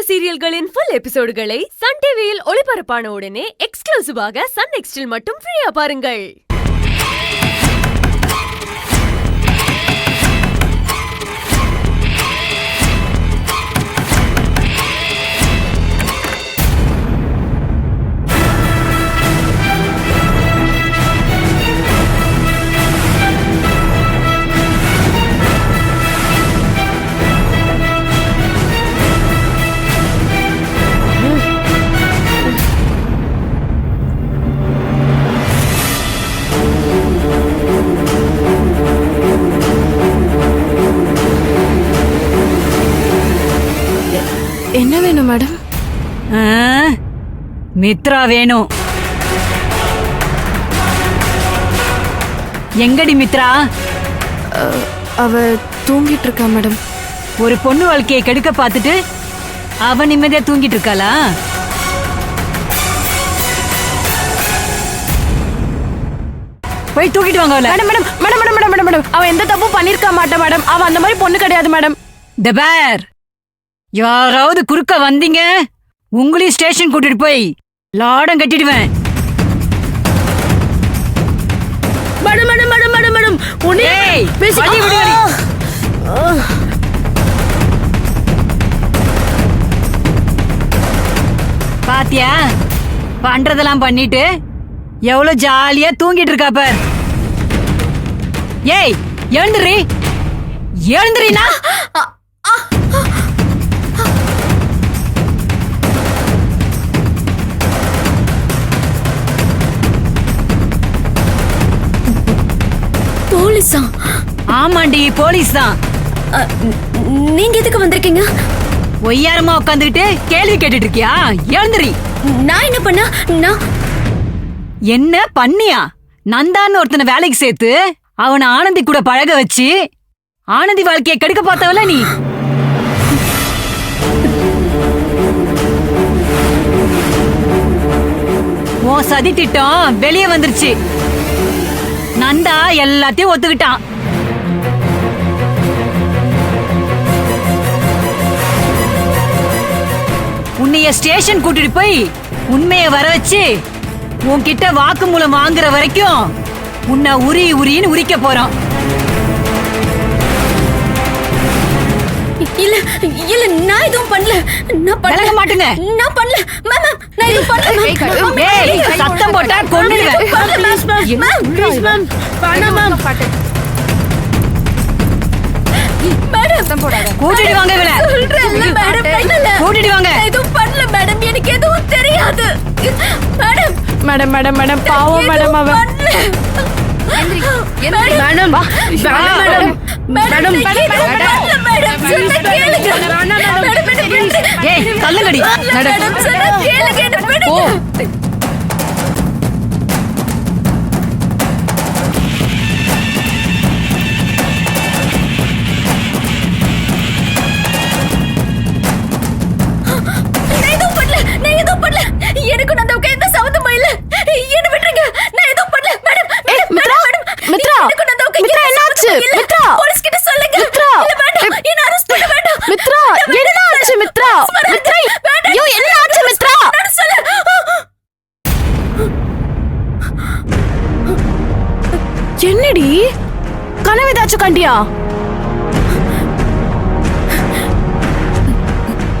சீரியல்களின் full எபிசோடுகளை Sun டிவியில் ஒளிபரப்பான உடனே எக்ஸ்க்ளூசிவாக சன் நெக்ஸ்டில் மட்டும் ஃப்ரீயா பாருங்கள். என்ன வேணும் மேடம்? மித்ரா வேணும். எங்கடி மித்ரா? அவ தூங்கிட்டு இருக்கா மேடம். ஒரு பொண்ணு வாழ்க்கையை கெடுக்க பார்த்துட்டு அவ நிம்மதியா தூங்கிட்டு இருக்காளா? போய் தூக்கிட்டு வாங்க. Madam madam madam madam madam madam அவ எந்த தப்பும் பண்ணிருக்க மாட்டா மேடம். அவ அந்த மாதிரி பொண்ணு கிடையாது மேடம். டபார், யாராவது குறுக்க வந்தீங்க உங்களையும் ஸ்டேஷன் கூட்டிட்டு போய் லாடம் கட்டிடுவேன். Madam madam madam madam madam பாத்தியா, பண்றதெல்லாம் பண்ணிட்டு எவ்வளவு ஜாலியா தூங்கிட்டு இருக்கா பார். ஏய் எழுந்துரி, எழுந்துறீனா? போலீஸா? ஆமாண்டி, போலீஸ் தான். நீங்க எதுக்கு வந்திருக்கீங்க? ஒய்யாரமா உட்காந்துக்கிட்டு கேள்வி கேட்டுட்டு இருக்கியா? எழுந்துரி. நான் என்ன பண்ண? நான் என்ன பண்ணியா? நந்தான்னு ஒருத்தனை வேலைக்கு சேர்த்து அவனை ஆனந்தி கூட பழக வச்சு ஆனந்தி வாழ்க்கையை கெடுக்க பார்த்தவள நீ. உன் சதி திட்டம் வெளியே வந்துருச்சு. நந்தா எல்லாத்தையும் ஒத்துக்கிட்டான். உன்னைய ஸ்டேஷன் கூட்டிட்டு போய் உண்மைய வர வச்சு உன்கிட்ட வாக்குமூலம் வாங்குற வரைக்கும் உன்னை உரி உரின்னு உரிக்க போறோம். இல்ல இல்ல, நான் எதுவும் பண்ணல. நான் பண்ணல மாட்டேங்க. நான் பண்ணல மேம். நான் எதுவும் பண்ணல. ஏய், சத்தம் போட்டா கொன்னுடுவேன். ப்ளீஸ் மேம், ப்ளீஸ் மேம், வேணாம் மேம். மேடம் கூட்டிட்டு வாங்க இவளை. சொல்றேன்ல மேடம், பண்ணல. கூட்டிட்டு வாங்க. நான் எதுவும் பண்ணல மேடம், எனக்கு எதுவும் தெரியாது மேடம். மேடம் மேடம் மேடம் பாவம் மேடம். அவ மேடம் மேடம் மேடம் ஏய் தள்ளுங்கடி. எனக்கு நந்தாவுக்கு எந்த சம்மந்தமும் இல்ல. என்ன விட்டுருங்க, நான் எதுவும் பண்ணல மேடம். மித்ரா மித்ரா மித்ரா என்னாச்சு? மித்ரா போலீஸ் கிட்ட சொல்லுங்க. மித்ரா என்ன அரெஸ்ட் பண்ண வேண்டாம். மித்ரா என்னாச்சு? மித்ரா மித்ரா ஐயோ என்னாச்சு? மித்ரா சொல்லு. என்னடி கனவு ஏதாச்சும் கண்டியா?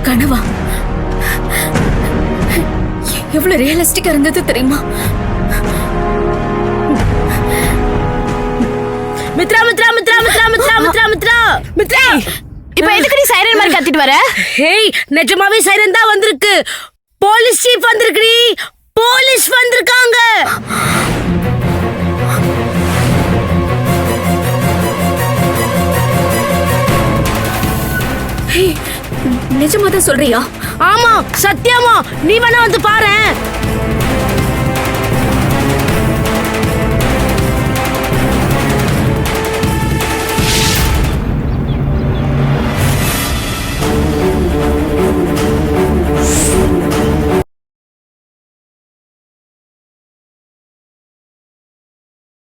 கனவா? எவ்வளவு ரியலிஸ்டிக்கா இருந்தது தெரியுமா? மித்ரா மித்ரா மித்ரா மித்ரா மித்ரா மித்ரா மித்ரா மித்ரா இப்போ எதுக்கு நீ சைரன் மாதிரி கத்திட்டு வர? ஹேய், நிஜமாவே சைரன் தான் வந்திருக்கு. போலீஸ் சீஃப் வந்திருக்குடி. போலீஸ் வந்திருக்காங்க. ஹேய், நிஜமா தான் சொல்றியா? ஆமா, சத்தியமா. நீ வேணா வந்து பாரு.